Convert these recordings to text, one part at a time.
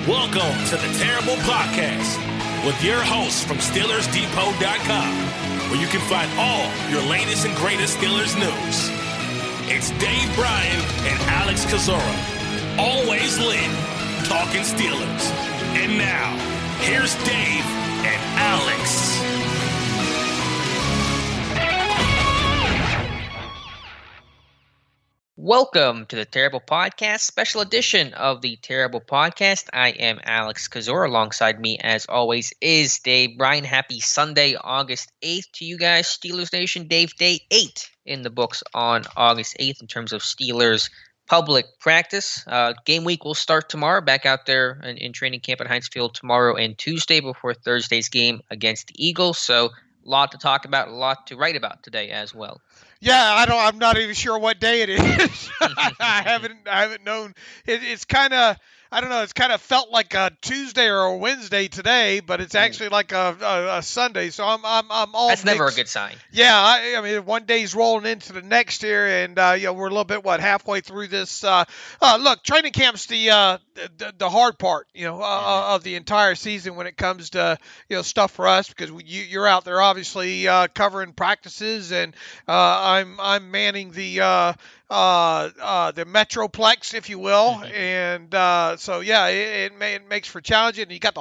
Welcome to the Terrible Podcast with your hosts from SteelersDepot.com, where you can find all your latest and greatest Steelers news. It's Dave Bryan and Alex Kozora, always lit, talking Steelers. And now, here's Dave and Alex. Welcome to the Terrible Podcast, special edition of the Terrible Podcast. I am Alex Kozora. Alongside me, as always, is Dave Bryan. Happy Sunday, August 8th to you guys, Steelers Nation. Dave, day 8 in the books on August 8th in terms of Steelers public practice. Game week will start tomorrow, back out there in training camp at Heinz Field tomorrow and Tuesday before Thursday's game against the Eagles. So a lot to talk about, a lot to write about today as well. Yeah, I'm not even sure what day it is. I haven't known. It's kind of, I don't know. It's kind of felt like a Tuesday or a Wednesday today, but it's actually like a Sunday. So I'm all. That's mixed. Never a good sign. Yeah, I mean, one day's rolling into the next year, and we're a little bit halfway through this. Look, training camp's the hard part, of the entire season when it comes to stuff for us, because you're out there obviously covering practices, and I'm manning the Metroplex, if you will, and so yeah, it makes for challenging. You got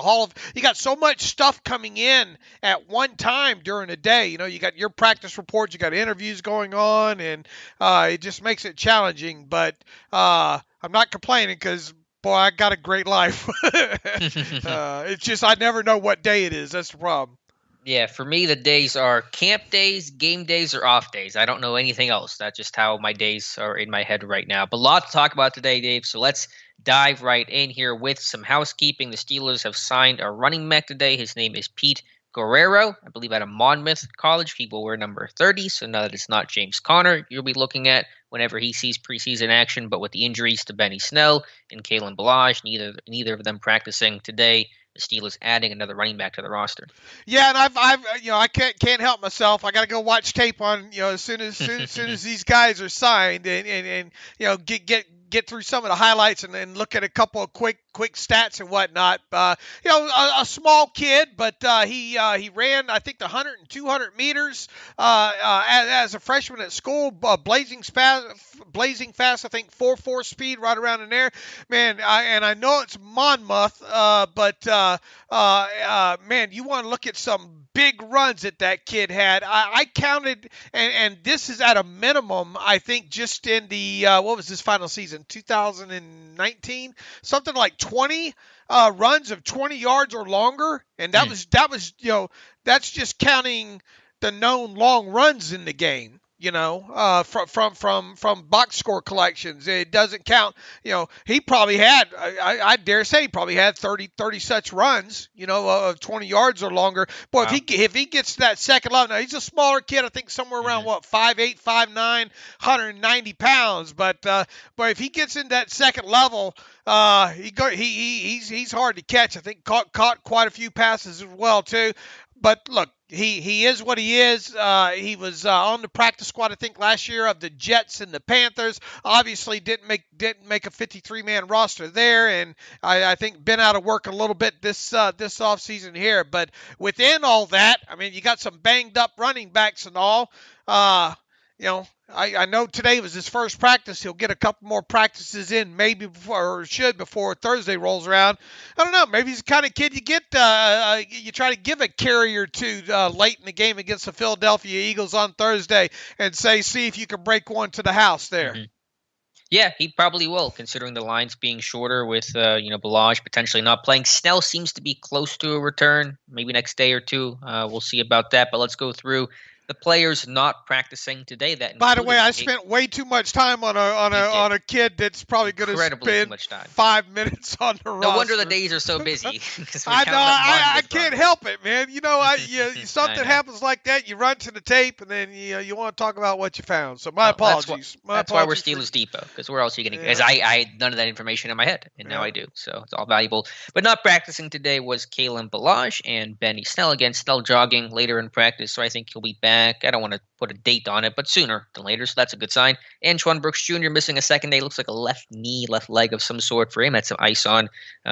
you got so much stuff coming in at one time during the day. You got your practice reports, you got interviews going on, and it just makes it challenging. But I'm not complaining because, boy, I got a great life. It's just I never know what day it is. That's the problem. Yeah, for me, the days are camp days, game days, or off days. I don't know anything else. That's just how my days are in my head right now. But a lot to talk about today, Dave. So let's dive right in here with some housekeeping. The Steelers have signed a running back today. His name is Pete Guerrero, I believe out of Monmouth College. People wear number 30, so now that it's not James Conner you'll be looking at whenever he sees preseason action. But with the injuries to Benny Snell and Kalen Ballage, neither of them practicing today, the Steelers adding another running back to the roster. Yeah, and I can't help myself. I got to go watch tape on as soon as these guys are signed, and get through some of the highlights and look at a couple of quick stats and whatnot. A small kid, but he ran, I think, the 100 and 200 meters as a freshman at school, blazing fast. I think 4.4 speed, right around in there. Man, I know it's Monmouth, but man, you want to look at some big runs that kid had. I counted, and this is at a minimum, I think, just in the what was this final season, 2019, something like 20 runs of 20 yards or longer, and that was that's just counting the known long runs in the game. From box score collections. It doesn't count. He probably had, I dare say, he probably had 30 such runs, of 20 yards or longer. Boy, wow. If he gets to that second level, now he's a smaller kid, I think somewhere around 5'8", 5'9", 190 pounds. But if he gets in that second level, he's hard to catch. I think caught quite a few passes as well too. But look, he is what he is. He was on the practice squad, I think, last year of the Jets and the Panthers. Obviously, didn't make a 53-man roster there, and I think been out of work a little bit this offseason here. But within all that, I mean, you got some banged up running backs and all. I know today was his first practice. He'll get a couple more practices in, maybe before Thursday rolls around. I don't know. Maybe he's the kind of kid you get. You try to give a carry or two late in the game against the Philadelphia Eagles on Thursday, and see if you can break one to the house there. Mm-hmm. Yeah, he probably will, considering the lines being shorter with Ballage potentially not playing. Snell seems to be close to a return, maybe next day or two. We'll see about that. But let's go through the players not practicing today. By the way, I spent way too much time on a kid that's probably going to spend 5 minutes on the roster. No wonder the days are so busy. I know. I can't help it, man. Something happens like that, you run to the tape, and then you want to talk about what you found. So my apologies. That's why we're Steelers Depot, because where else are you going to? Because I had none of that information in my head, and now I do. So it's all valuable. But not practicing today was Kalen Ballage and Benny Snell. Again, Snell jogging later in practice, so I think he'll be back back. I don't want to put a date on it, but sooner than later, so that's a good sign. Antoine Brooks Jr. missing a second day. Looks like a left knee, left leg of some sort for him. Had some ice on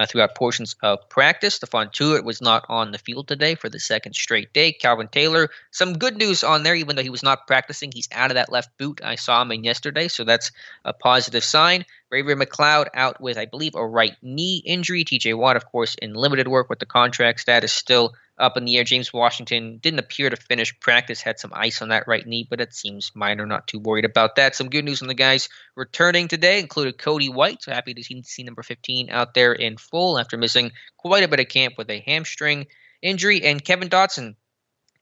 throughout portions of practice. Stephon Tuitt was not on the field today for the second straight day. Calvin Taylor, some good news on there, even though he was not practicing. He's out of that left boot. I saw him in yesterday, so that's a positive sign. Ray-Ray McCloud out with, I believe, a right knee injury. TJ Watt, of course, in limited work with the contract status still up in the air. James Washington didn't appear to finish practice, had some ice on that right knee, but it seems minor, not too worried about that. Some good news on the guys returning today included Cody White. So happy to see number 15 out there in full after missing quite a bit of camp with a hamstring injury. And Kevin Dotson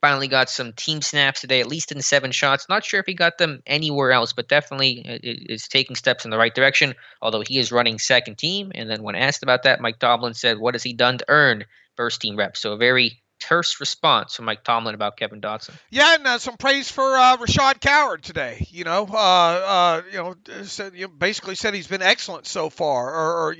finally got some team snaps today, at least in 7 shots. Not sure if he got them anywhere else, but definitely is taking steps in the right direction, although he is running second team. And then when asked about that, Mike Tomlin said, what has he done to earn first team reps? So a very terse response from Mike Tomlin about Kevin Dotson. Yeah, and some praise for Rashad Coward today. Basically said he's been excellent so far.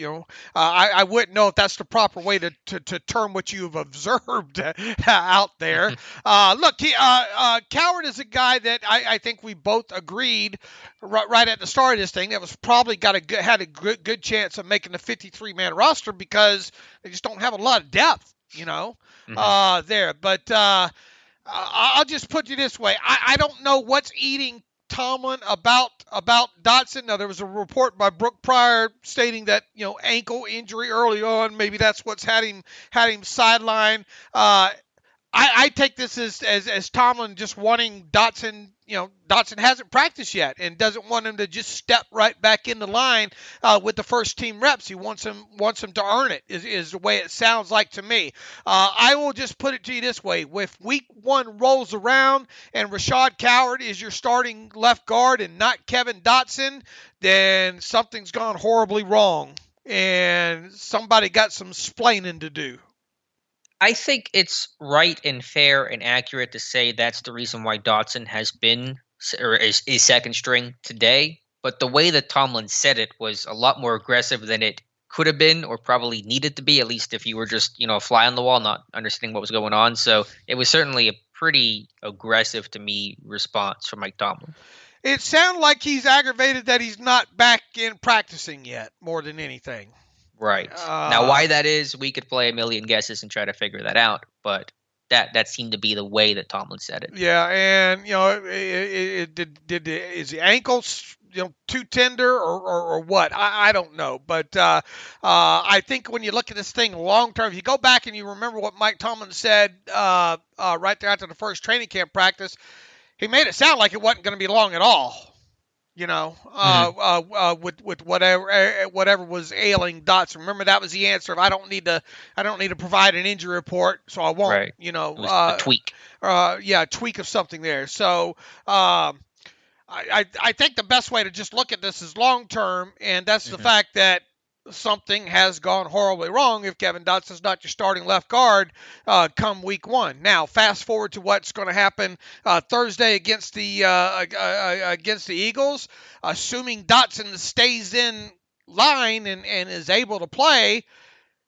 I wouldn't know if that's the proper way to term what you've observed out there. Look, Coward is a guy that I think we both agreed right at the start of this thing that was probably had a good chance of making the 53-man roster because they just don't have a lot of depth. There. But I'll just put you this way. I don't know what's eating Tomlin about Dotson. Now, there was a report by Brooke Pryor stating that, ankle injury early on. Maybe that's what's had him sidelined. I take this as Tomlin just wanting Dotson. Dotson hasn't practiced yet and doesn't want him to just step right back in the line with the first team reps. He wants him to earn it is the way it sounds like to me. I will just put it to you this way. If week 1 rolls around and Rashad Coward is your starting left guard and not Kevin Dotson, then something's gone horribly wrong and somebody got some splaining to do. I think it's right and fair and accurate to say that's the reason why Dotson has been or is second string today. But the way that Tomlin said it was a lot more aggressive than it could have been or probably needed to be, at least if you were just, a fly on the wall, not understanding what was going on. So it was certainly a pretty aggressive to me response from Mike Tomlin. It sounded like he's aggravated that he's not back in practicing yet more than anything. Right. Now, why that is, we could play a million guesses and try to figure that out. But that seemed to be the way that Tomlin said it. Yeah, and is the ankle too tender or what? I don't know. But I think when you look at this thing long term, if you go back and you remember what Mike Tomlin said right there after the first training camp practice, he made it sound like it wasn't going to be long at all. With whatever was ailing Dotson. Remember, that was the answer. I don't need to provide an injury report, so I won't. Right. It was a tweak. A tweak of something there. So I think the best way to just look at this is long term, and that's the fact that something has gone horribly wrong if Kevin Dotson's not your starting left guard come week 1. Now, fast forward to what's going to happen Thursday against the Eagles. Assuming Dotson stays in line and is able to play,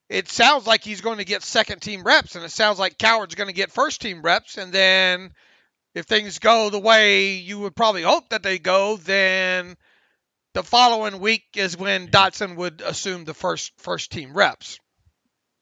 it sounds like he's going to get second team reps, and it sounds like Coward's going to get first team reps. And then if things go the way you would probably hope that they go, then the following week is when Dotson would assume the first team reps.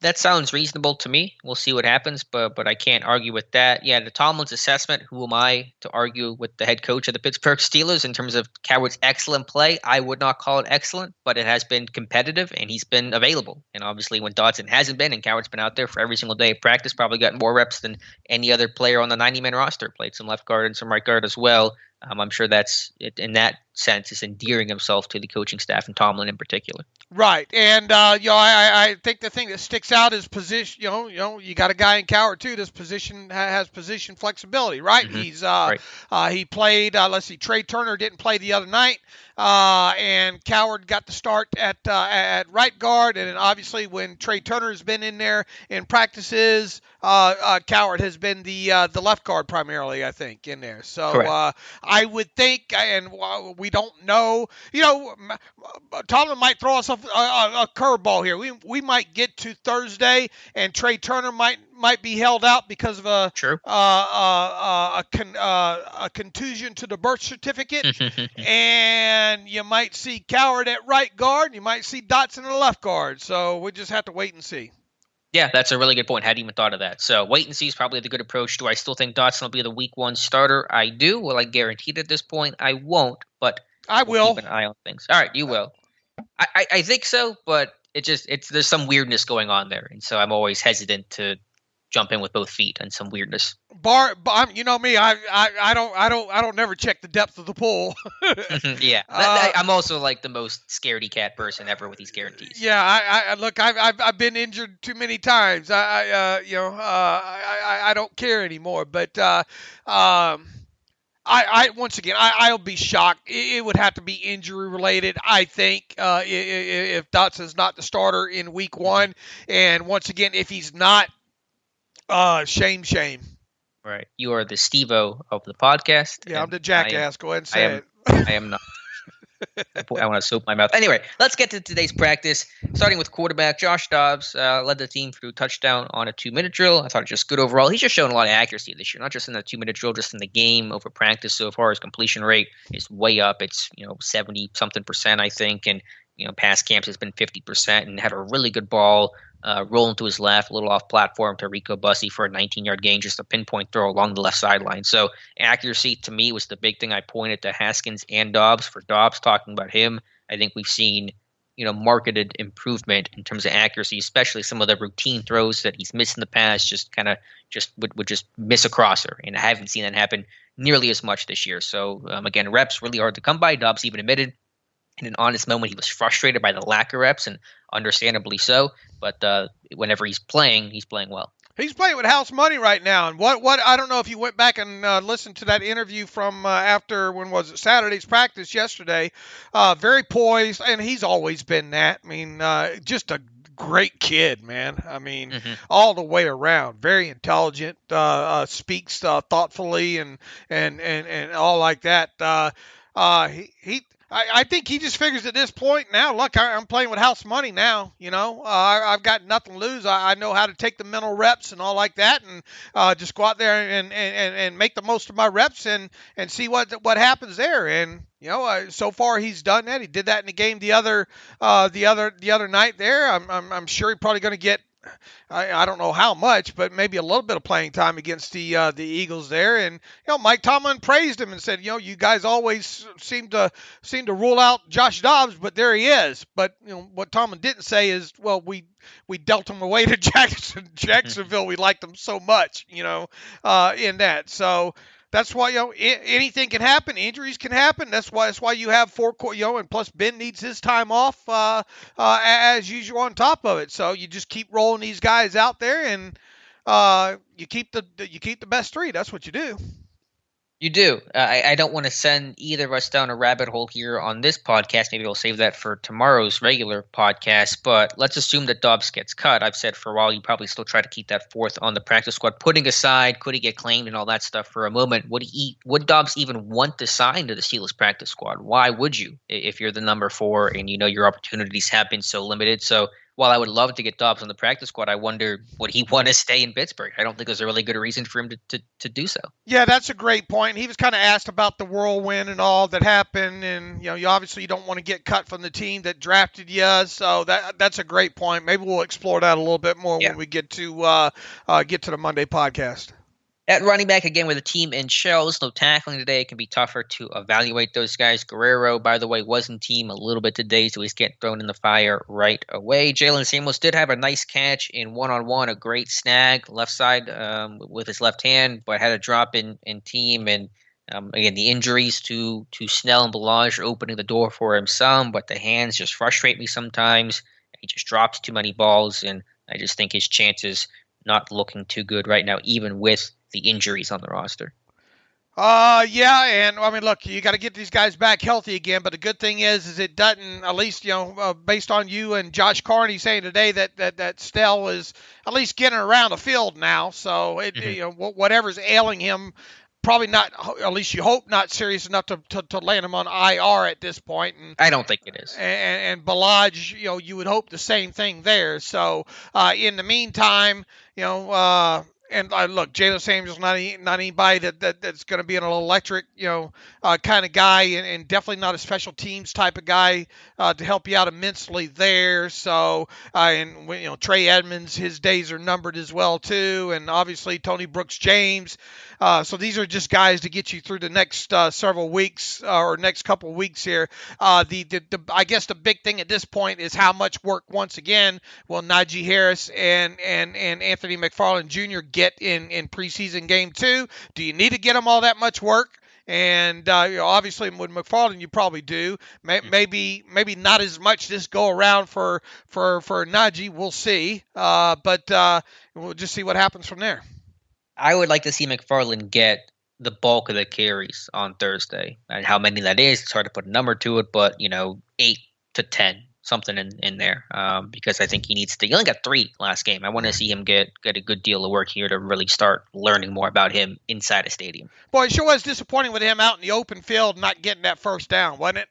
That sounds reasonable to me. We'll see what happens, but I can't argue with that. Yeah, the Tomlin's assessment, who am I to argue with the head coach of the Pittsburgh Steelers in terms of Coward's excellent play? I would not call it excellent, but it has been competitive, and he's been available. And obviously when Dotson hasn't been, and Coward's been out there for every single day of practice, probably gotten more reps than any other player on the 90-man roster, played some left guard and some right guard as well. I'm sure that's, in that sense, is endearing himself to the coaching staff and Tomlin in particular. Right, and I think the thing that sticks out is position. You got a guy in Coward too. This position has position flexibility, right? Mm-hmm. He's right. He played. Let's see, Trey Turner didn't play the other night, and Coward got the start at right guard, and then obviously when Trey Turner has been in there in practices, Coward has been the left guard primarily, I think, in there. So I would think, and we don't know. Tomlin might throw us a curveball here. We might get to Thursday, and Trey Turner might might be held out because of a True. A contusion to the birth certificate, and you might see Coward at right guard, and you might see Dotson at left guard. So we just have to wait and see. Yeah, that's a really good point. Hadn't even thought of that. So wait and see is probably the good approach. Do I still think Dotson will be the week 1 starter? I do. Will I guarantee it at this point? I won't, but I will. Keep an eye on things. All right, you will. I think so, but there's some weirdness going on there, and so I'm always hesitant to jump in with both feet and some weirdness. You know me, I don't never check the depth of the pool. Yeah, I'm also like the most scaredy cat person ever with these guarantees. Yeah, look, I've been injured too many times. I don't care anymore. But once again, I'll be shocked. It would have to be injury related, I think, if Dotson's not the starter in week 1. And once again, if he's not, shame. Right. You are the Steve-O of the podcast. Yeah, I'm the jackass. Go ahead and say it. I am not. I want to soap my mouth. Anyway, let's get to today's practice. Starting with quarterback, Josh Dobbs led the team through touchdown on a 2-minute drill. I thought it was just good overall. He's just shown a lot of accuracy this year, not just in the 2-minute drill, just in the game over practice so far. His completion rate is way up. It's 70-something%, I think, and past camps has been 50%, and had a really good ball rolling to his left, a little off platform to Rico Bussey for a 19-yard gain, just a pinpoint throw along the left sideline. So accuracy to me was the big thing I pointed to Haskins and Dobbs. For Dobbs, talking about him, I think we've seen marketed improvement in terms of accuracy, especially some of the routine throws that he's missed in the past, would just miss a crosser, and I haven't seen that happen nearly as much this year. So again, reps really hard to come by. Dobbs even admitted in an honest moment he was frustrated by the lack of reps, and understandably so. But whenever he's playing well. He's playing with house money right now. And what I don't know if you went back and listened to that interview from after, when was it, Saturday's practice yesterday. Very poised, and he's always been that. I mean, just a great kid, man. I mean, all the way around. Very intelligent, speaks thoughtfully and all like that. I think he just figures at this point now, look, I'm playing with house money now. I've got nothing to lose. I know how to take the mental reps and all like that, and just go out there and make the most of my reps and see what happens there. And so far he's done that. He did that in the game the other night there. I'm sure he's probably going to get, I don't know how much, but maybe a little bit of playing time against the Eagles there. And Mike Tomlin praised him and said, you guys always seem to rule out Josh Dobbs, but there he is. But what Tomlin didn't say is, well, we dealt him away to Jacksonville. We liked him so much, in that. So that's why anything can happen. Injuries can happen. That's why you have 4 and plus Ben needs his time off as usual on top of it. So you just keep rolling these guys out there, and you keep the best 3. That's what you do. You do. I don't want to send either of us down a rabbit hole here on this podcast. Maybe we'll save that for tomorrow's regular podcast. But let's assume that Dobbs gets cut. I've said for a while you probably still try to keep that 4th on the practice squad. Putting aside could he get claimed and all that stuff for a moment, would Dobbs even want to sign to the Steelers practice squad? Why would you if you're the number 4 and your opportunities have been so limited? So while I would love to get Dobbs on the practice squad, I wonder, would he want to stay in Pittsburgh? I don't think there's a really good reason for him to do so. Yeah, that's a great point. He was kind of asked about the whirlwind and all that happened, and you obviously don't want to get cut from the team that drafted you. So that's a great point. Maybe we'll explore that a little bit more when we get to the Monday podcast. At running back, again, with a team in shells, no tackling today. It can be tougher to evaluate those guys. Guerrero, by the way, was in team a little bit today, so he's getting thrown in the fire right away. Jalen Samuels did have a nice catch in one-on-one, a great snag, left side with his left hand, but had a drop in team. And again, the injuries to Snell and Ballage are opening the door for him some, but the hands just frustrate me sometimes. He just drops too many balls, and I just think his chances not looking too good right now, even with the injuries on the roster. Yeah, and I mean, look, you got to get these guys back healthy again. But the good thing is it doesn't, at least based on you and Josh Carney saying today that Snell is at least getting around the field now. So whatever's ailing him probably not, at least you hope not serious enough to land him on IR at this point. And I don't think it is. And Balaj, you would hope the same thing there. So in the meantime, and look, Jalen Samuels not anybody that's going to be an electric, kind of guy, and definitely not a special teams type of guy to help you out immensely there. So and Trey Edmonds, his days are numbered as well too, and obviously Tony Brooks James. So these are just guys to get you through the next several weeks or next couple of weeks here. I guess the big thing at this point is how much work once again will Najee Harris and Anthony McFarland Jr. get in preseason game 2. Do you need to get them all that much work? And obviously with McFarland you probably do. Maybe not as much this go around for Najee. We'll see. But we'll just see what happens from there. I would like to see McFarland get the bulk of the carries on Thursday. And how many that is, it's hard to put a number to it, but 8 to 10, something in there. Because I think he only got 3 last game. I want to see him get a good deal of work here to really start learning more about him inside a stadium. Boy, it sure was disappointing with him out in the open field not getting that first down, wasn't it?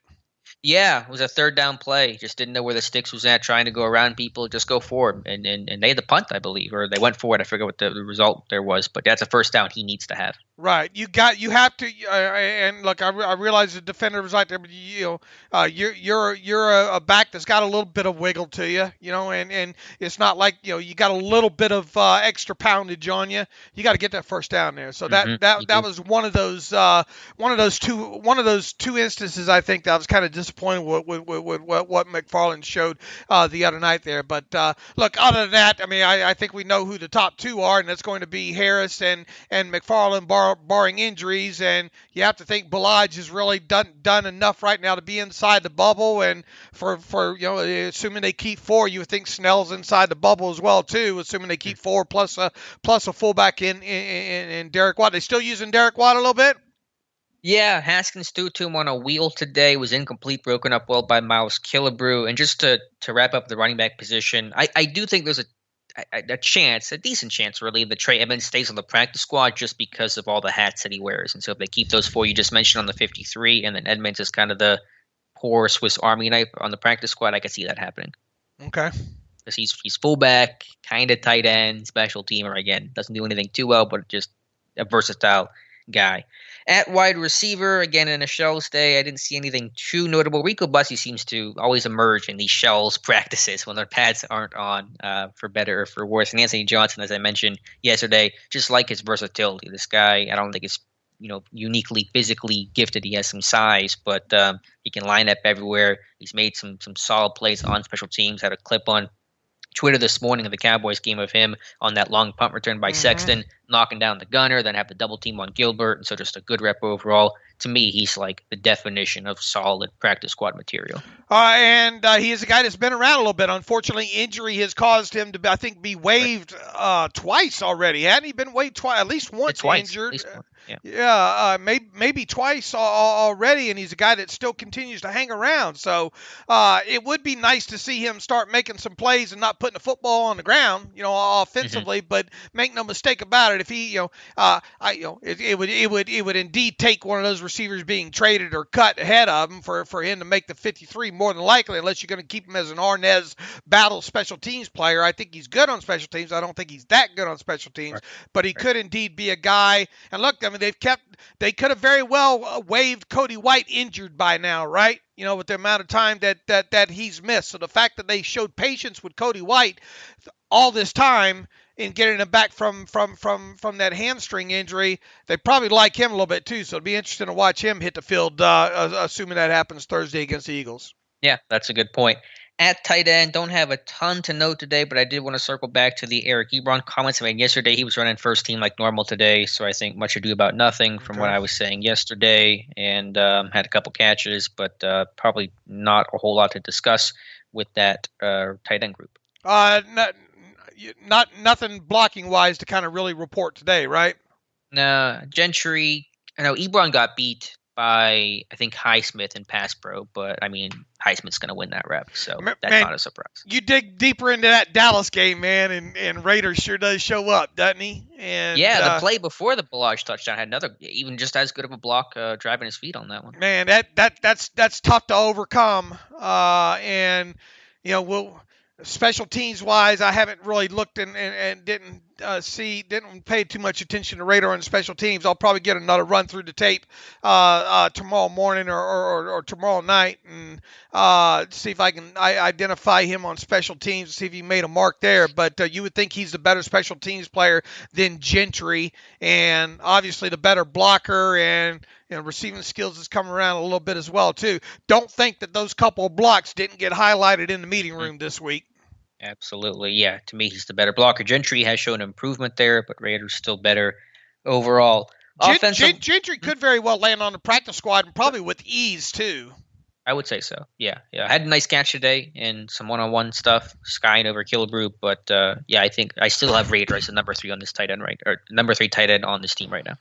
Yeah, it was a third down play. Just didn't know where the sticks was at, trying to go around people, just go forward. And they had the punt, I believe, or they went for it. I forget what the result there was, but that's a first down he needs to have. Right. You have to, and look, I realize the defender was right there, but you're a back that's got a little bit of wiggle to you, and it's not like, you got a little bit of extra poundage on you. You got to get that first down there. So that was one of those two instances, I think, that I was kind of disappointed with what McFarland showed the other night there. But look, other than that, I mean, I think we know who the top 2 are, and that's going to be Harris and McFarland, barring injuries. And you have to think Balaj has really done enough right now to be inside the bubble. And for assuming they keep 4, you would think Snell's inside the bubble as well too, assuming they keep 4 plus a fullback in Derek Watt. They still using Derek Watt a little bit? Yeah, Haskins threw to him on a wheel today, was incomplete, broken up well by Miles Killebrew. And just to wrap up the running back position, I do think there's a chance, a decent chance really, that Trey Edmonds stays on the practice squad just because of all the hats that he wears. And so if they keep those 4 you just mentioned on the 53, and then Edmonds is kind of the poor Swiss Army knife on the practice squad, I could see that happening. Okay. Because he's fullback, kind of tight end, special teamer. Again, doesn't do anything too well, but just a versatile guy. At wide receiver, again, in a Shells day, I didn't see anything too notable. Rico Bussey seems to always emerge in these Shells practices when their pads aren't on, for better or for worse. And Anthony Johnson, as I mentioned yesterday, just like his versatility. This guy, I don't think is uniquely physically gifted. He has some size, but he can line up everywhere. He's made some solid plays on special teams. Had a clip on Twitter this morning of the Cowboys game of him on that long punt return by Sexton, knocking down the gunner, then have the double team on Gilbert. And so just a good rep overall. To me, he's like the definition of solid practice squad material. And he is a guy that's been around a little bit. Unfortunately, injury has caused him to, I think, be waived twice already. Hadn't he been waived twice? At least once injured. At least one. Yeah, maybe twice already, and he's a guy that still continues to hang around. So it would be nice to see him start making some plays and not putting the football on the ground, offensively. But make no mistake about it, if he, it would indeed take one of those receivers being traded or cut ahead of him for him to make the 53 more than likely, unless you're going to keep him as an Arnaz battle special teams player. I think he's good on special teams. I don't think he's that good on special teams, but he could indeed be a guy. And look, I mean, they could have very well waived Cody White injured by now, right? With the amount of time that he's missed. So the fact that they showed patience with Cody White all this time in getting him back from that hamstring injury, they probably like him a little bit too. So it'll be interesting to watch him hit the field, assuming that happens Thursday against the Eagles. Yeah, that's a good point. At tight end, don't have a ton to note today, but I did want to circle back to the Eric Ebron comments I made yesterday. He was running first team like normal today, so I think much ado about nothing from what I was saying yesterday, and had a couple catches, but probably not a whole lot to discuss with that tight end group. Nothing blocking wise to kind of really report today, right? No, Gentry. I know Ebron got beat by, I think, Highsmith and pass pro, but I mean, Highsmith's going to win that rep, so that's man, not a surprise. You dig deeper into that Dallas game, man, and Raiders sure does show up, doesn't he? And yeah, the play before the Balaj touchdown had another, even just as good of a block, driving his feet on that one. Man, that's tough to overcome. And special teams wise, I haven't really looked and didn't pay too much attention to Radar and special teams. I'll probably get another run through the tape tomorrow morning or tomorrow night and see if I can identify him on special teams, see if he made a mark there. But you would think he's the better special teams player than Gentry, and obviously the better blocker, and receiving skills has come around a little bit as well too. Don't think that those couple of blocks didn't get highlighted in the meeting room this week. Absolutely, yeah. To me, he's the better blocker. Gentry has shown improvement there, but Raiders still better overall. Gentry could very well land on the practice squad, and probably with ease too. I would say so. Yeah. I had a nice catch today and some one-on-one stuff, skying over Killebrew, but I think I still have Raiders as the number 3 on this tight end number 3 tight end on this team right now.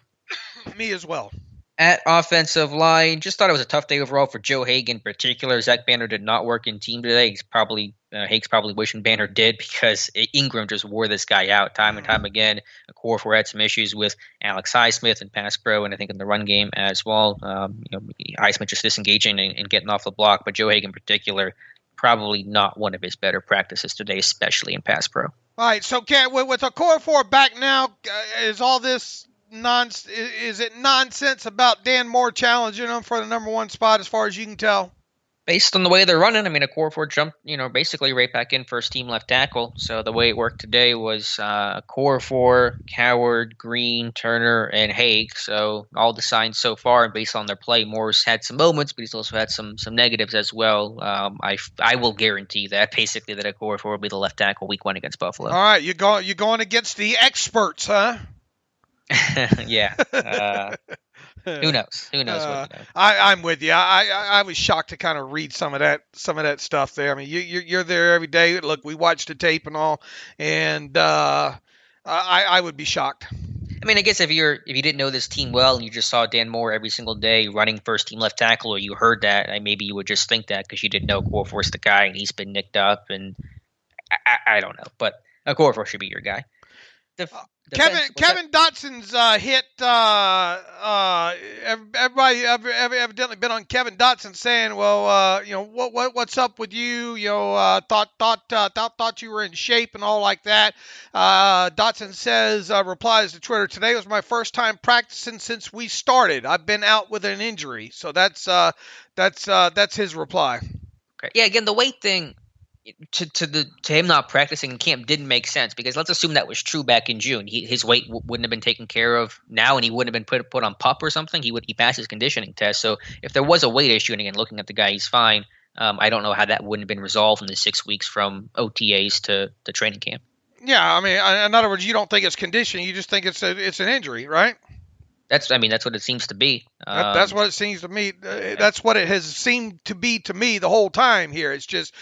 Me as well. At offensive line, just thought it was a tough day overall for Joe Haig in particular. Zach Banner did not work in team today. Haig's probably wishing Banner did, because Ingram just wore this guy out time and time again. Okorafor had some issues with Alex Highsmith and pass pro, and I think in the run game as well. Highsmith just disengaging and getting off the block, but Joe Haig in particular, probably not one of his better practices today, especially in pass pro. All right, so with Okorafor back now, is all this is it nonsense about Dan Moore challenging him for the number 1 spot as far as you can tell? Based on the way they're running, I mean, Okorafor jumped, basically right back in first team left tackle. So the way it worked today was Okorafor, Coward, Green, Turner, and Haig. So all the signs so far, and based on their play, Moore's had some moments, but he's also had some negatives as well. I will guarantee that basically that Okorafor will be the left tackle week 1 against Buffalo. All right, you're going against the experts, huh? Yeah. Who knows? Who knows what I'm with you. I was shocked to kind of read some of that stuff there. I mean, you're there every day. Look, we watched the tape and all, and I would be shocked. I mean, I guess if you didn't know this team well and you just saw Dan Moore every single day running first team left tackle, or you heard that, maybe you would just think that because you didn't know Okorafor's the guy and he's been nicked up, and I don't know, but Okorafor should be your guy. Kevin Dotson's hit. Everybody evidently been on Kevin Dotson saying, "Well, what's up with you? Thought you were in shape and all like that." Dotson says, replies to Twitter, "Today was my first time practicing since we started. I've been out with an injury." So that's his reply. Okay. Yeah. Again, the weight thing. To him not practicing in camp didn't make sense, because let's assume that was true back in June. His weight wouldn't have been taken care of now, and he wouldn't have been put on PUP or something. He passed his conditioning test. So if there was a weight issue, and again, looking at the guy, he's fine. I don't know how that wouldn't have been resolved in the 6 weeks from OTAs to training camp. Yeah, I mean, in other words, you don't think it's conditioning, you just think it's an injury, right? That's what it seems to be. That's what it seems to me. That's what it has seemed to be to me the whole time here. It's just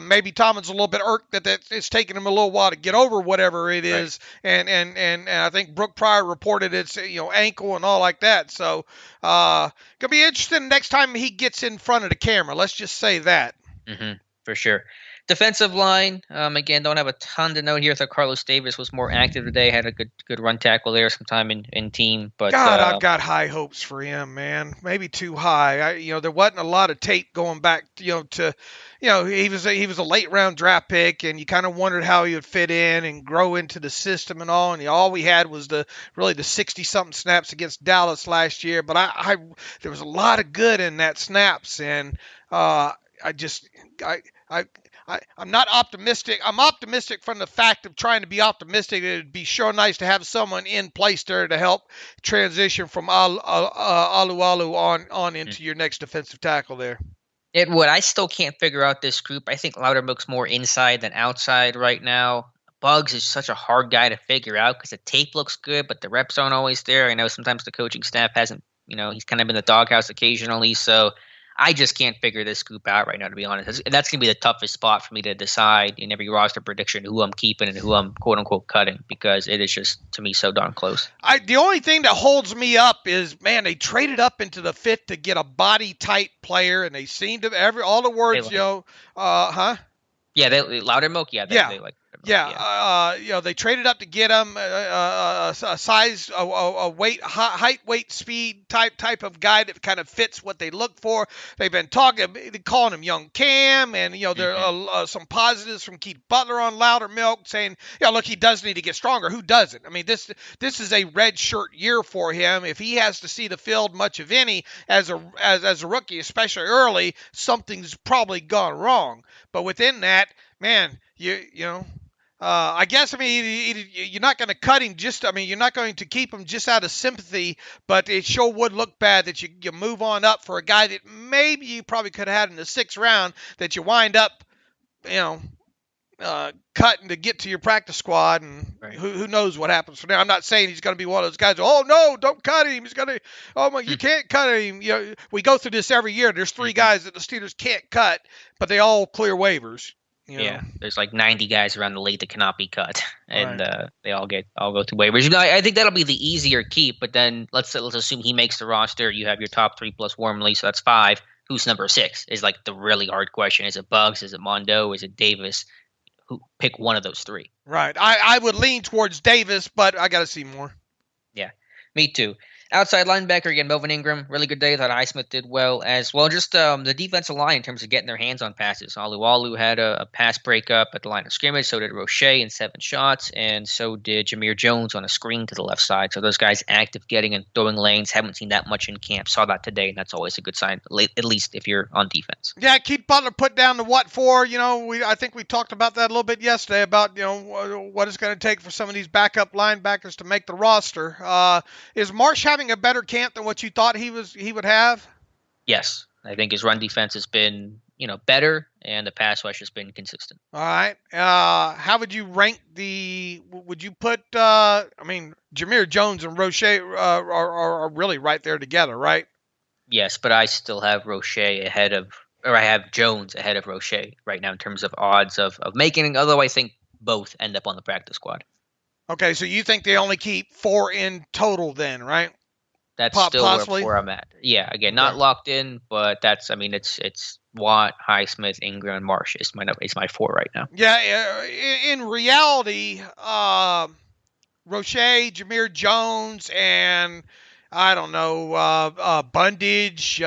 maybe Tomlin's a little bit irked that it's taking him a little while to get over whatever it is, right. and I think Brooke Pryor reported it's ankle and all like that. So gonna be interesting next time he gets in front of the camera. Let's just say that. Mm-hmm, for sure. Defensive line, again, don't have a ton to note here. I thought Carlos Davis was more active today. Had a good run tackle there sometime in team. But God, I've got high hopes for him, man. Maybe too high. There wasn't a lot of tape going back, he was a late round draft pick, and you kind of wondered how he would fit in and grow into the system and all. And all we had was the 60-something snaps against Dallas last year. But there was a lot of good in that snaps, and I'm not optimistic. I'm optimistic from the fact of trying to be optimistic. It'd be sure nice to have someone in place there to help transition from Alualu on into your next defensive tackle there. It would. I still can't figure out this group. I think Loudermilk's more inside than outside right now. Buggs is such a hard guy to figure out because the tape looks good, but the reps aren't always there. I know sometimes the coaching staff hasn't, he's kind of in the doghouse occasionally, so I just can't figure this group out right now, to be honest. That's going to be the toughest spot for me to decide in every roster prediction who I'm keeping and who I'm quote unquote cutting, because it is just, to me, so darn close. The only thing that holds me up is, man, they traded up into the 5th to get a body type player, and they seem to all the words, huh? Yeah, they Loudermilk. Yeah, they like. They traded up to get him a size, a weight, height, weight, speed type of guy that kind of fits what they look for. They've been calling him Young Cam, and there are some positives from Keith Butler on Loudermilk saying, look, he does need to get stronger. Who doesn't? I mean, this is a red shirt year for him. If he has to see the field much of any as a rookie, especially early, something's probably gone wrong. But within that, man, I guess, you're not going to cut him you're not going to keep him just out of sympathy, but it sure would look bad that you move on up for a guy that maybe you probably could have had in the 6th round, that you wind up, cutting to get to your practice squad, and right. Who knows what happens from there. I'm not saying he's going to be one of those guys, oh, no, don't cut him. He's going to, you can't cut him. We go through this every year. There's 3 guys that the Steelers can't cut, but they all clear waivers. Yeah, there's like 90 guys around the league that cannot be cut, and right. They all go through waivers. I think that'll be the easier keep. But then let's assume he makes the roster. You have your top 3 plus Wormley, so that's 5. Who's number 6 is like the really hard question. Is it Buggs? Is it Mondo? Is it Davis? Who pick one of those 3? Right. I would lean towards Davis, but I got to see more. Yeah, me too. Outside linebacker, again, Melvin Ingram, really good day. Thought Highsmith did well as well. Just the defensive line in terms of getting their hands on passes. Alualu had a pass breakup at the line of scrimmage. So did Roche in 7 shots. And so did Jameer Jones on a screen to the left side. So those guys active getting and throwing lanes. Haven't seen that much in camp. Saw that today, and that's always a good sign, at least if you're on defense. Yeah, Keith Butler put down the what for. I think we talked about that a little bit yesterday about, what it's going to take for some of these backup linebackers to make the roster. Is Marsh having a better camp than what you thought he would have? Yes. I think his run defense has been, better, and the pass rush has been consistent. All right. How would you rank would you put, Jameer Jones and Roche are really right there together, right? Yes, but I still have I have Jones ahead of Roche right now in terms of odds of making it, although I think both end up on the practice squad. Okay, so you think they only keep 4 in total then, right? That's still where I'm at. Yeah, again, not locked in, but that's, it's Watt, Highsmith, Ingram, and Marsh is my 4 right now. Yeah, in reality, Roche, Jameer Jones, and I don't know, Bundage,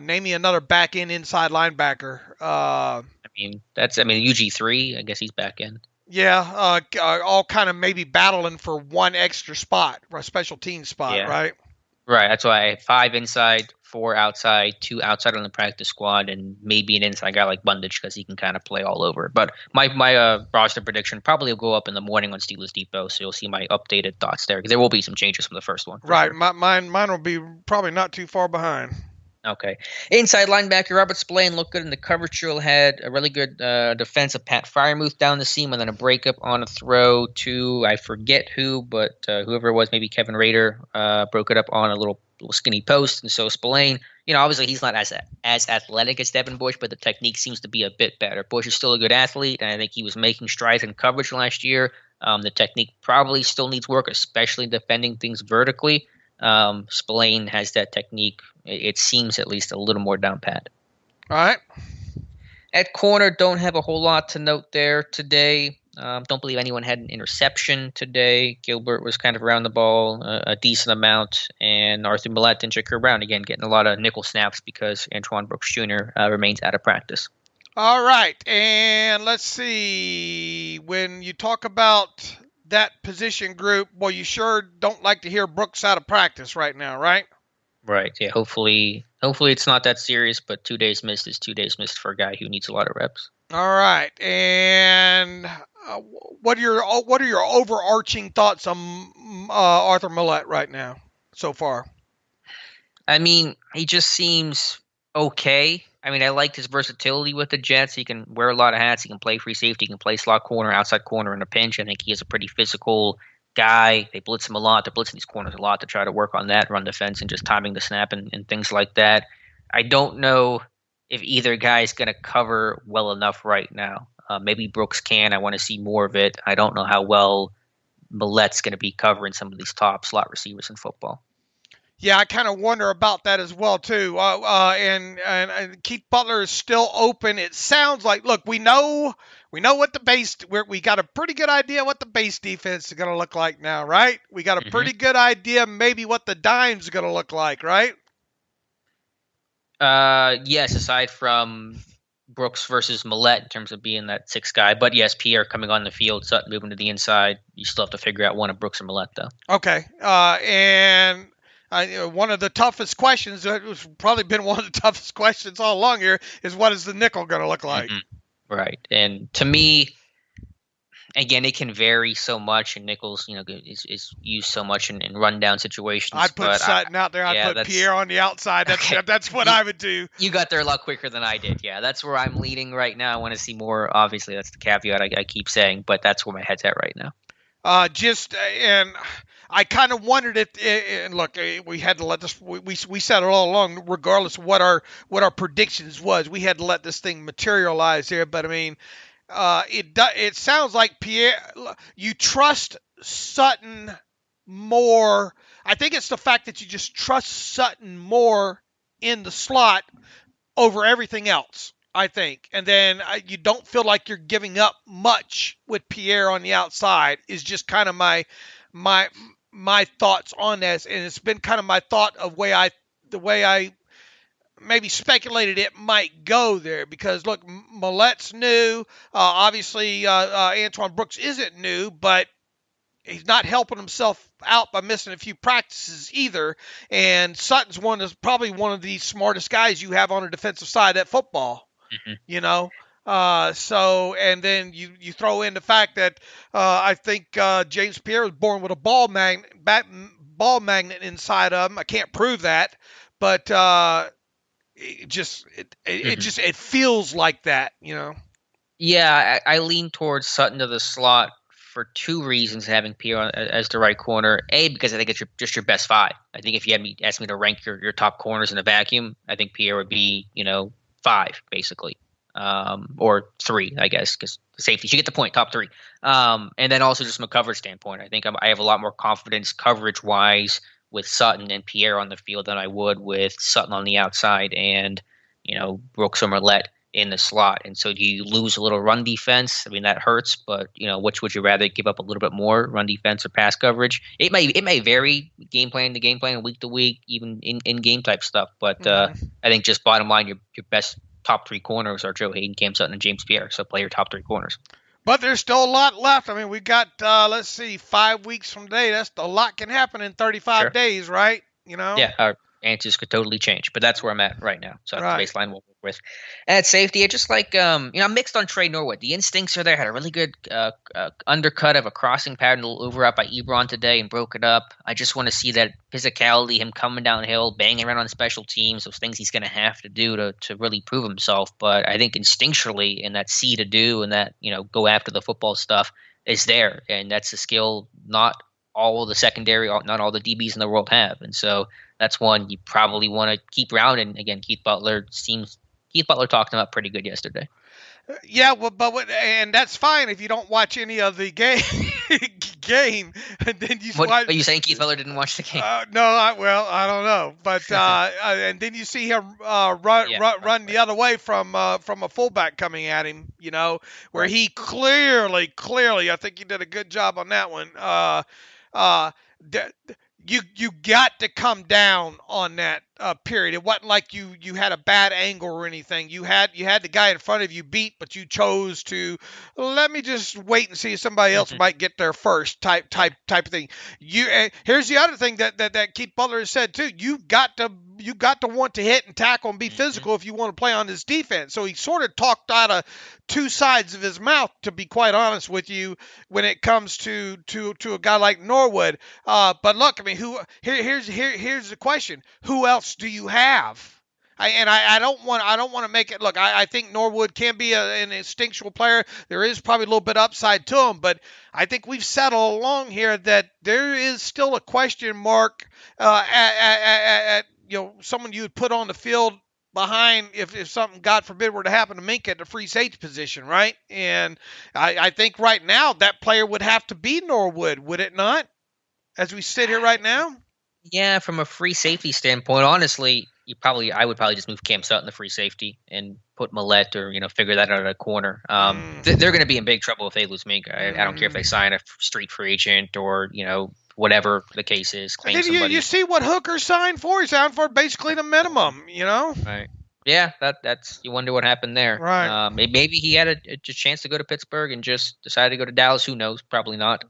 name me another back end inside linebacker. UG3, I guess he's back in. Yeah, all kind of maybe battling for one extra spot, or a special team spot, right? Right. That's why I have 5 inside, 4 outside, 2 outside on the practice squad, and maybe an inside guy like Bundage because he can kind of play all over. But my roster prediction probably will go up in the morning on Steelers Depot, so you'll see my updated thoughts there, because there will be some changes from the first one. Right. Sure. Mine will be probably not too far behind. Okay. Inside linebacker Robert Spillane looked good in the coverage drill. Had a really good defense of Pat Freiermuth down the seam, and then a breakup on a throw to, I forget who, but whoever it was, maybe Kevin Rader, broke it up on a little skinny post. And so Spillane, obviously he's not as athletic as Devin Bush, but the technique seems to be a bit better. Bush is still a good athlete, and I think he was making strides in coverage last year. The technique probably still needs work, especially defending things vertically. Spillane has that technique. It seems at least a little more down pat. All right. At corner, don't have a whole lot to note there today. Don't believe anyone had an interception today. Gilbert was kind of around the ball a decent amount. And Arthur Millette and Jaquir Brown, again, getting a lot of nickel snaps because Antoine Brooks Jr. Remains out of practice. All right. And let's see. When you talk about that position group, well, you sure don't like to hear Brooks out of practice right now, right? Right. Yeah. Hopefully it's not that serious, but 2 days missed is 2 days missed for a guy who needs a lot of reps. All right. And what are your overarching thoughts on Arthur Millette right now so far? He just seems okay. I liked his versatility with the Jets. He can wear a lot of hats. He can play free safety. He can play slot corner, outside corner in a pinch. I think he is a pretty physical guy. They blitz him a lot. They're blitzing these corners a lot to try to work on that run defense and just timing the snap and things like that. I don't know if either guy is going to cover well enough right now. Maybe Brooks can. I want to see more of it. I don't know how well Millet's going to be covering some of these top slot receivers in football. Yeah, I kind of wonder about that as well too. And Keith Butler is still open. It sounds like, look, we know what the base. We got a pretty good idea what the base defense is going to look like now, right? We got a pretty good idea maybe what the dime's going to look like, right? Yes, aside from Brooks versus Millette in terms of being that sixth guy. But yes, Pierre coming on the field, Sutton moving to the inside. You still have to figure out one of Brooks or Millette, though. Okay. And one of the toughest questions, it's probably been one of the toughest questions all along here, is what is the nickel going to look like? Right. And to me, again, it can vary so much, and Nichols, is used so much in rundown situations. I'd put Sutton out there. I'd put Pierre on the outside. That's what I would do. You got there a lot quicker than I did. Yeah, that's where I'm leading right now. I want to see more. Obviously, that's the caveat I keep saying, but that's where my head's at right now. And I kind of wondered if, and look, we had to let this. We said it all along, regardless of what our predictions was, we had to let this thing materialize here. But I mean. It sounds like Pierre, you trust Sutton more. I think it's the fact that you just trust Sutton more in the slot over everything else, I think. And then you don't feel like you're giving up much with Pierre on the outside is just kind of my thoughts on this. And it's been kind of my thought of the way I maybe speculated it might go there because, look, Millette's new. Obviously, Antoine Brooks isn't new, but he's not helping himself out by missing a few practices either. And Sutton's probably one of the smartest guys you have on the defensive side of football, So, and then you throw in the fact that I think James Pierre was born with a ball magnet inside of him. I can't prove that, but it feels like that, Yeah, I lean towards Sutton to the slot for two reasons, having Pierre as the right corner. A, because I think it's just your best five. I think if you asked me to rank your top corners in a vacuum, I think Pierre would be, 5, basically. Or 3, I guess, because safety. You get the point, top 3. And then also just from a coverage standpoint, I think I have a lot more confidence coverage-wise with Sutton and Pierre on the field than I would with Sutton on the outside and, Brooks or Millette in the slot. And so do you lose a little run defense? I mean, that hurts, but, which would you rather give up a little bit more, run defense or pass coverage? It may vary game plan to game plan, week to week, even in game type stuff. But I think just bottom line, your best top 3 corners are Joe Hayden, Cam Sutton, and James Pierre. So play your top 3 corners. But there's still a lot left. I mean, we got, 5 weeks from today. That's a lot can happen in 35 days, right? Yeah, our answers could totally change. But that's where I'm at right now. So that's the baseline we'll work with. And at safety, I just like, I'm mixed on Trey Norwood. The instincts are there. Had a really good undercut of a crossing pattern over up by Ebron today and broke it up. I just want to see that physicality, him coming downhill, banging around on special teams, those things he's going to have to do to really prove himself. But I think instinctually in that see to do and that, go after the football stuff is there. And that's a skill not all the secondary, not all the DBs in the world have. And so that's one you probably want to keep around. And again, Keith Butler talked him up pretty good yesterday. Yeah, well, and that's fine if you don't watch any of the game. And then are you saying Keith Butler didn't watch the game? No, I don't know. But and then you see him run the other way from a fullback coming at him. Where he clearly, I think he did a good job on that one. You got to come down on that period. It wasn't like you had a bad angle or anything. You had the guy in front of you beat, but you chose to let me just wait and see if somebody else might get there first. Type of thing. Here's the other thing that Keith Butler has said too. You got to want to hit and tackle and be physical if you want to play on this defense. So he sort of talked out of two sides of his mouth, to be quite honest with you, when it comes to a guy like Norwood. But look, I mean, here's the question: who else do you have? I don't want to make it look. I think Norwood can be an instinctual player. There is probably a little bit upside to him, but I think we've said all along here that there is still a question mark at someone you would put on the field behind if something, God forbid, were to happen to Minka at the free safety position, right? And I think right now that player would have to be Norwood, would it not? As we sit here right now? Yeah, from a free safety standpoint, honestly, I would probably just move Cam Sutton to free safety and put Millette or figure that out at a corner. They're going to be in big trouble if they lose Minka. I don't care if they sign a street free agent or whatever the case is. Claim Did somebody. you see what Hooker signed for? He signed for basically the minimum. Right. Yeah, that's you wonder what happened there. Right. Maybe he had a chance to go to Pittsburgh and just decided to go to Dallas. Who knows? Probably not.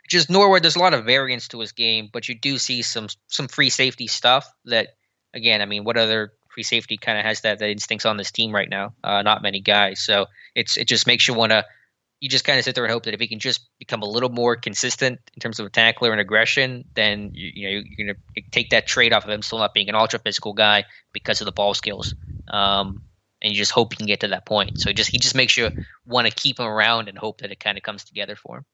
Just Norwood, there's a lot of variance to his game, but you do see some free safety stuff that, again, I mean, what other free safety kind of has that instincts on this team right now? Not many guys. So it just makes you just kind of sit there and hope that if he can just become a little more consistent in terms of a tackler and aggression, then you're going to take that trade off of him still not being an ultra physical guy because of the ball skills. And you just hope he can get to that point. So he just makes you want to keep him around and hope that it kind of comes together for him.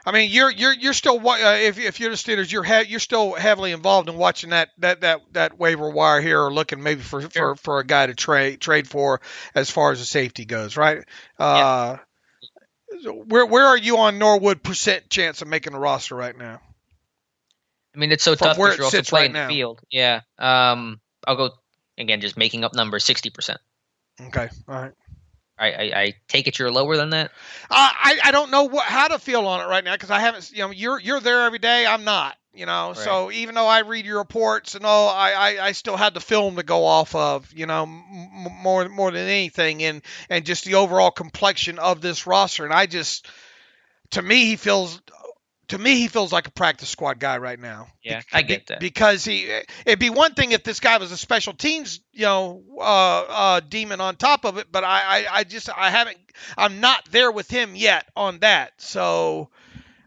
I mean, you're still if you're the Steelers, you're still heavily involved in watching that waiver wire here, or looking maybe for a guy to trade for as far as the safety goes, right? Yeah. Where are you on Norwood percent chance of making the roster right now? I mean, it's so tough because you're also playing right the field. Yeah. I'll go again, just making up numbers, 60%. Okay. All right. I take it you're lower than that. I don't know how to feel on it right now because I haven't. You're there every day. I'm not. Right. So even though I read your reports and all, I still had the film to go off of. More than anything, and just the overall complexion of this roster. And to me, he feels like a practice squad guy right now. Yeah, I get that. Because it'd be one thing if this guy was a special teams, demon on top of it, but I'm not there with him yet on that. So,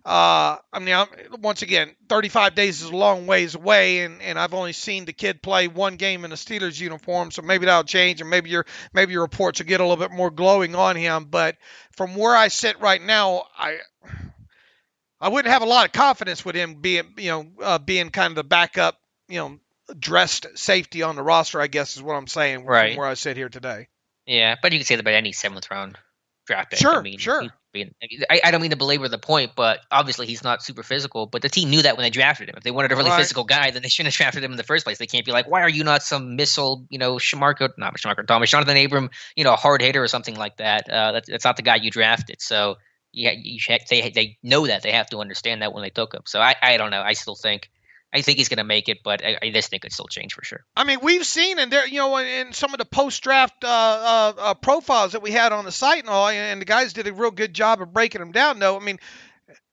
once again, 35 days is a long ways away, and I've only seen the kid play one game in a Steelers uniform, so maybe that'll change, and maybe your reports will get a little bit more glowing on him. But from where I sit right now, I wouldn't have a lot of confidence with him being kind of the backup, dressed safety on the roster, I guess is what I'm saying. Right. From where I sit here today. Yeah, but you can say that about any 7th round draft pick. Sure, sure. I don't mean to belabor the point, but obviously he's not super physical. But the team knew that when they drafted him. If they wanted a really physical guy, then they shouldn't have drafted him in the first place. They can't be like, why are you not some Thomas Jonathan Abram, hard hitter or something like that. That's not the guy you drafted. So. Yeah, they know that. They have to understand that when they took him. So I don't know. I think he's going to make it, but I just think it still change for sure. I mean, we've seen in there, in some of the post-draft profiles that we had on the site and all, and the guys did a real good job of breaking them down. Though, I mean,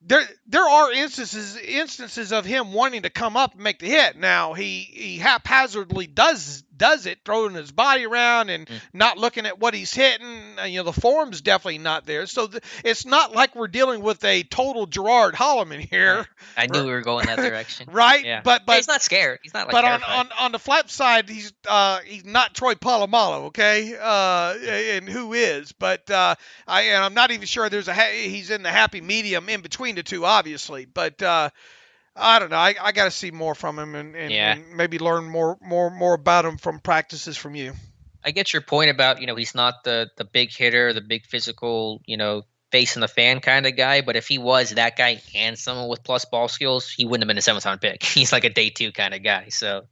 there are instances of him wanting to come up and make the hit. Now he haphazardly does it, throwing his body around and not looking at what he's hitting. The form's definitely not there. So it's not like we're dealing with a total Gerard Holloman here. Right. I knew we were going that direction. Right? Yeah. But he's not scared. He's not like. But on the flip side, he's not Troy Polamalu, okay? And who is? But I'm not even sure he's in the happy medium in between the two, obviously. But I don't know. I got to see more from him and maybe learn more about him from practices from you. I get your point about, he's not the big hitter, the big physical, face in the fan kind of guy. But if he was that guy and someone with plus ball skills, he wouldn't have been a 7th round pick. He's like a day 2 kind of guy. So,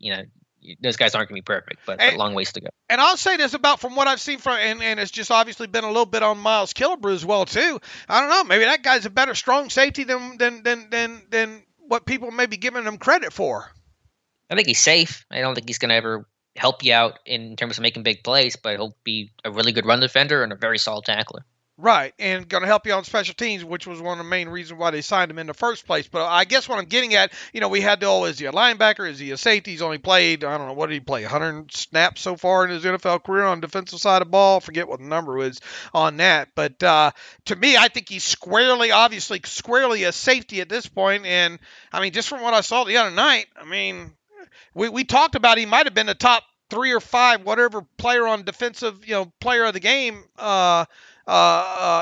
those guys aren't going to be perfect, but a long ways to go. And I'll say this about from what I've seen and it's just obviously been a little bit on Miles Killebrew as well too. I don't know. Maybe that guy's a better strong safety than what people may be giving him credit for. I think he's safe. I don't think he's going to ever help you out in terms of making big plays, but he'll be a really good run defender and a very solid tackler. Right, and going to help you on special teams, which was one of the main reasons why they signed him in the first place. But I guess what I'm getting at, we had is he a linebacker? Is he a safety? He's only played, I don't know, what did he play, 100 snaps so far in his NFL career on the defensive side of the ball? I forget what the number was on that. But to me, I think he's squarely a safety at this point. And, I mean, just from what I saw the other night, I mean, we talked about he might have been the top 3 or 5, whatever player on defensive, player of the game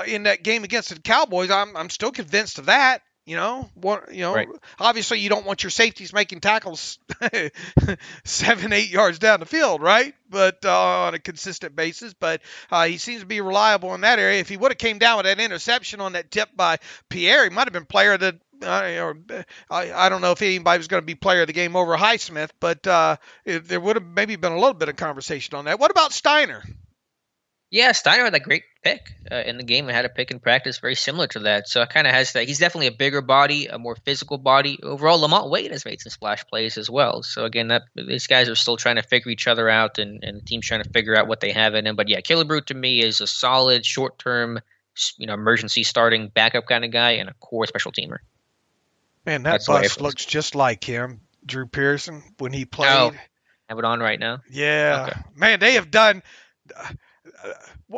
in that game against the Cowboys. I'm still convinced of that. Right. Obviously you don't want your safeties making tackles 7-8 yards down the field, right? But on a consistent basis. But he seems to be reliable in that area. If he would have came down with that interception on that tip by Pierre, he might have been player of the. I don't know if anybody was going to be player of the game over Highsmith, but there would have maybe been a little bit of conversation on that. What about Steiner? Yeah, Steiner had a great pick in the game and had a pick in practice very similar to that. So it kind of has that. He's definitely a bigger body, a more physical body. Overall, Lamont Wade has made some splash plays as well. So again, these guys are still trying to figure each other out, and the team's trying to figure out what they have in him. But yeah, Killebrew to me is a solid short-term, emergency starting backup kind of guy and a core special teamer. Man, that bus looks just like him, Drew Pearson, when he played. Oh, have it on right now? Yeah. Okay. Man, they have done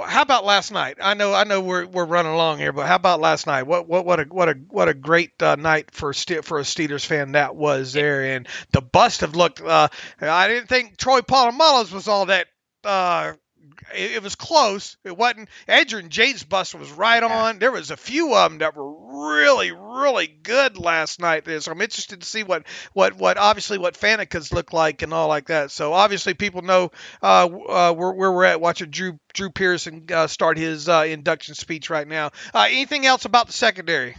how about last night? I know we're running along here, but how about last night? What a great night for a Steelers fan that was there, and the bust have looked. I didn't think Troy Polamalu's was all that. It was close. It wasn't. Adrian Jade's bust was right on. There was a few of them that were really, really good last night. So I'm interested to see what obviously what Fanica's look like and all like that. So obviously people know where we're at watching Drew Pearson start his induction speech right now. Anything else about the secondary?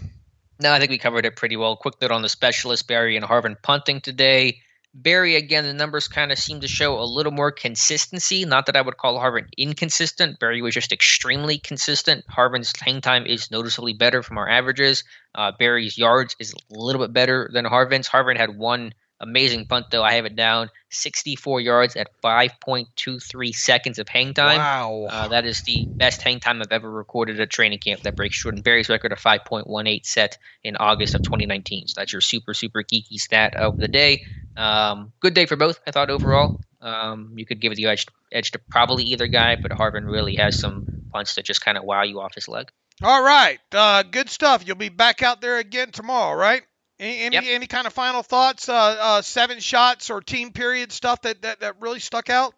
No, I think we covered it pretty well. Quick note on the specialist, Barry and Harvin punting today. Barry, again, the numbers kind of seem to show a little more consistency. Not that I would call Harvin inconsistent. Barry was just extremely consistent. Harvin's hang time is noticeably better from our averages. Barry's yards is a little bit better than Harvin's. Harvin had one amazing punt, though. I have it down 64 yards at 5.23 seconds of hang time. Wow. That is the best hang time I've ever recorded at training camp. That breaks Jordan Barry's record of 5.18 set in August of 2019. So that's your super, super geeky stat of the day. Good day for both, I thought, overall. You could give it the edge to probably either guy, but Harvin really has some punts that just kind of wow you off his leg. All right. Good stuff. You'll be back out there again tomorrow, right? Any kind of final thoughts? 7 shots or team period stuff that really stuck out?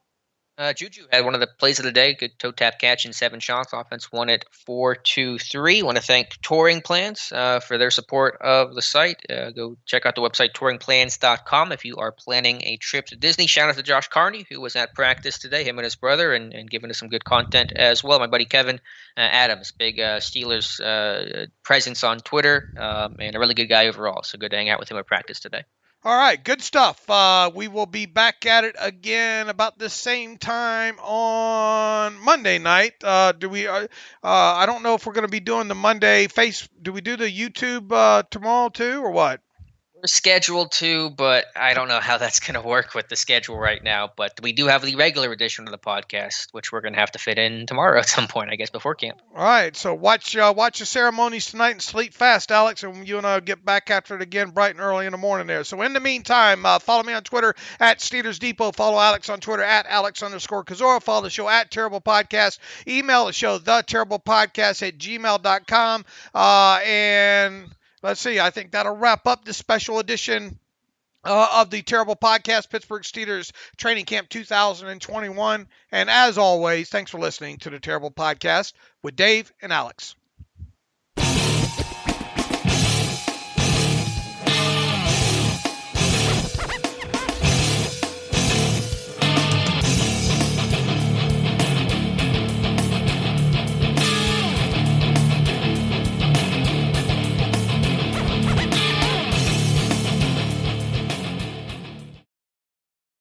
Juju had one of the plays of the day. Good toe tap catch in 7 shots. Offense won it 4-2-3. Want to thank Touring Plans for their support of the site. Go check out the website touringplans.com if you are planning a trip to Disney. Shout out to Josh Carney, who was at practice today, him and his brother, and giving us some good content as well. My buddy Kevin Adams, big Steelers presence on Twitter, and a really good guy overall. So good to hang out with him at practice today. All right, good stuff. We will be back at it again about the same time on Monday night. I don't know if we're going to be doing the Monday do we do the YouTube tomorrow too, or what? We're scheduled to, but I don't know how that's going to work with the schedule right now. But we do have the regular edition of the podcast, which we're going to have to fit in tomorrow at some point, I guess, before camp. All right, so watch the ceremonies tonight and sleep fast, Alex, and you and I will get back after it again bright and early in the morning there. So in the meantime, follow me on Twitter at Steelers Depot. Follow Alex on Twitter at Alex_Kozora. Follow the show at Terrible Podcast. Email the show, theterriblepodcast@gmail.com. And let's see, I think that'll wrap up this special edition of the Terrible Podcast, Pittsburgh Steelers Training Camp 2021. And as always, thanks for listening to the Terrible Podcast with Dave and Alex.